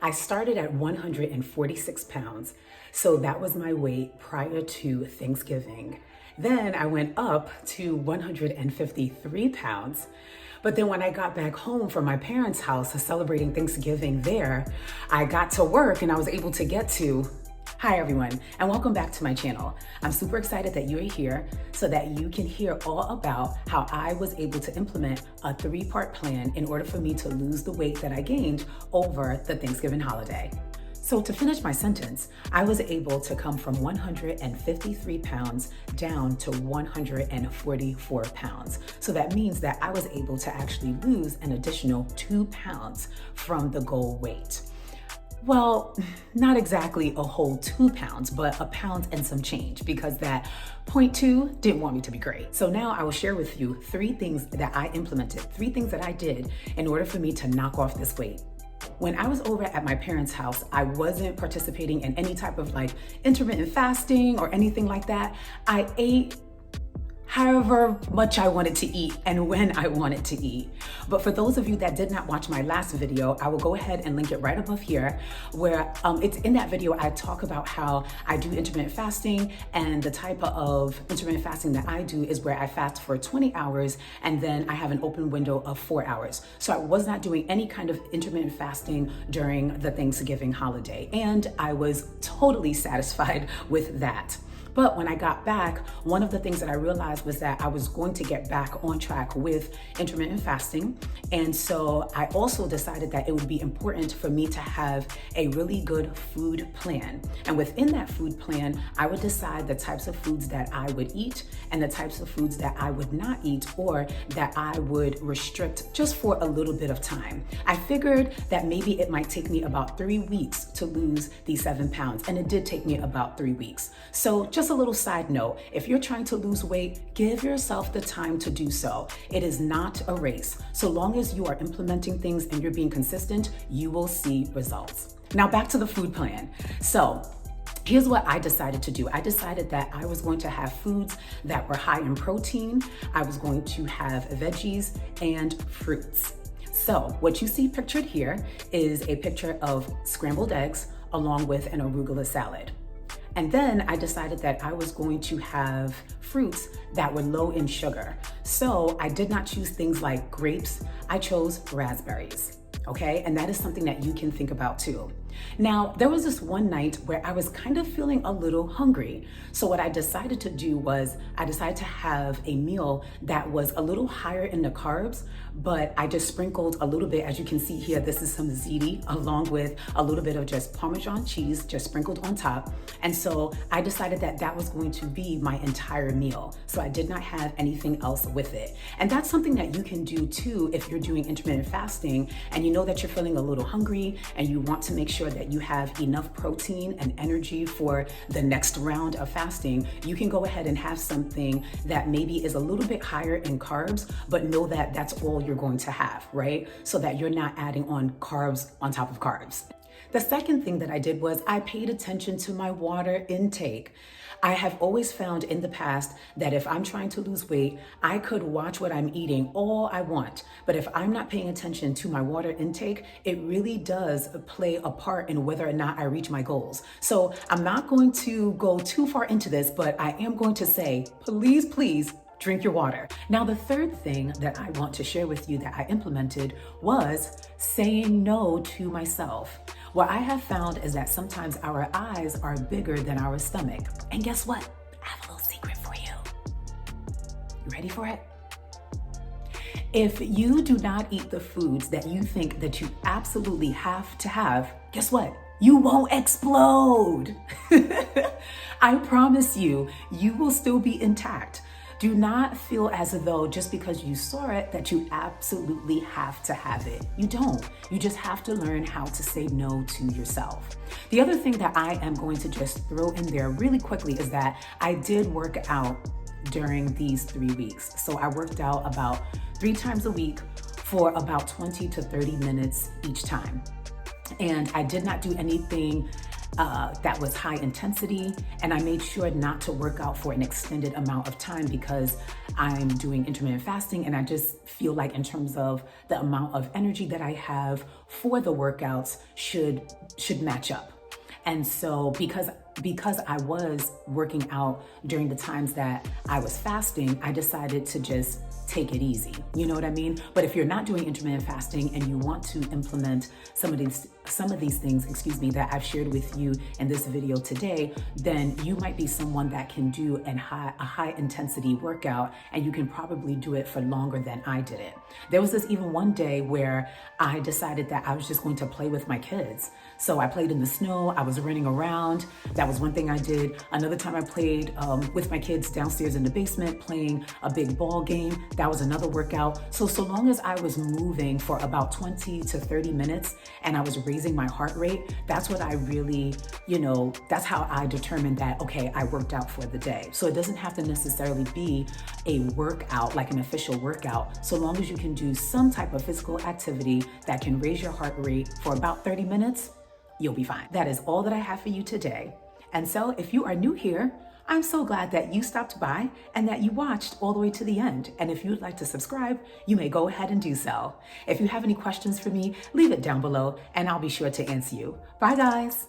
I started at 146 pounds. So that was my weight prior to Thanksgiving. Then I went up to 153 pounds. But then when I got back home from my parents' house celebrating Thanksgiving there, I got to work and I was able to get to. Hi everyone, and welcome back to my channel. I'm super excited that you're here so that you can hear all about how I was able to implement a 3-part plan in order for me to lose the weight that I gained over the Thanksgiving holiday. So to finish my sentence, I was able to come from 153 pounds down to 144 pounds. So that means that I was able to actually lose an additional 2 pounds from the goal weight. Well, not exactly a whole 2 pounds, but a pound and some change, because that 0.2 didn't want me to be great. So now I will share with you 3 things that I implemented, 3 things that I did in order for me to knock off this weight. When I was over at my parents' house, I wasn't participating in any type of intermittent fasting or anything like that. I ate however much I wanted to eat and when I wanted to eat. But for those of you that did not watch my last video, I will go ahead and link it right above here, where it's in that video I talk about how I do intermittent fasting, and the type of intermittent fasting that I do is where I fast for 20 hours and then I have an open window of 4 hours. So I was not doing any kind of intermittent fasting during the Thanksgiving holiday, and I was totally satisfied with that. But when I got back, one of the things that I realized was that I was going to get back on track with intermittent fasting. And so I also decided that it would be important for me to have a really good food plan. And within that food plan, I would decide the types of foods that I would eat and the types of foods that I would not eat, or that I would restrict just for a little bit of time. I figured that maybe it might take me about 3 weeks to lose these 7 pounds. And it did take me about 3 weeks. So just a little side note, if you're trying to lose weight, give yourself the time to do so. It is not a race. So long as you are implementing things and you're being consistent, you will see results. Now back to the food plan. So here's what I decided to do. I decided that I was going to have foods that were high in protein. I was going to have veggies and fruits. So what you see pictured here is a picture of scrambled eggs along with an arugula salad. And then I decided that I was going to have fruits that were low in sugar. So I did not choose things like grapes, I chose raspberries, okay? And that is something that you can think about too. Now, there was this one night where I was kind of feeling a little hungry. So what I decided to do was I decided to have a meal that was a little higher in the carbs, but I just sprinkled a little bit. As you can see here, this is some ziti along with a little bit of just Parmesan cheese just sprinkled on top. And so I decided that that was going to be my entire meal. So I did not have anything else with it. And that's something that you can do too if you're doing intermittent fasting and you know that you're feeling a little hungry and you want to make sure that you have enough protein and energy for the next round of fasting. You can go ahead and have something that maybe is a little bit higher in carbs, but know that that's all you're going to have, right? So that you're not adding on carbs on top of carbs. The second thing that I did was I paid attention to my water intake. I have always found in the past that if I'm trying to lose weight, I could watch what I'm eating all I want. But if I'm not paying attention to my water intake, it really does play a part in whether or not I reach my goals. So I'm not going to go too far into this, but I am going to say, please, drink your water. Now, the third thing that I want to share with you that I implemented was saying no to myself. What I have found is that sometimes our eyes are bigger than our stomach. And guess what? I have a little secret for you. You ready for it? If you do not eat the foods that you think that you absolutely have to have, guess what? You won't explode. I promise you, you will still be intact. Do not feel as though just because you saw it that you absolutely have to have it. You don't. You just have to learn how to say no to yourself. The other thing that I am going to just throw in there really quickly is that I did work out during these 3 weeks. So I worked out about 3 times a week for about 20 to 30 minutes each time. And I did not do anything that was high intensity, and I made sure not to work out for an extended amount of time because I'm doing intermittent fasting, and I just feel like in terms of the amount of energy that I have for the workouts should match up. And so because I was working out during the times that I was fasting, I decided to just take it easy. You know what I mean? But if you're not doing intermittent fasting and you want to implement some of these things, that I've shared with you in this video today, then you might be someone that can do a high intensity workout, and you can probably do it for longer than I did it. There was this even one day where I decided that I was just going to play with my kids. So I played in the snow, I was running around. That was one thing I did. Another time I played with my kids downstairs in the basement playing a big ball game. That was another workout. So long as I was moving for about 20 to 30 minutes and I was raising my heart rate, that's what I really, that's how I determined that, okay, I worked out for the day. So it doesn't have to necessarily be a workout, like an official workout, so long as you can do some type of physical activity that can raise your heart rate for about 30 minutes, you'll be fine. That is all that I have for you today. And so if you are new here, I'm so glad that you stopped by and that you watched all the way to the end. And if you would like to subscribe, you may go ahead and do so. If you have any questions for me, leave it down below and I'll be sure to answer you. Bye guys.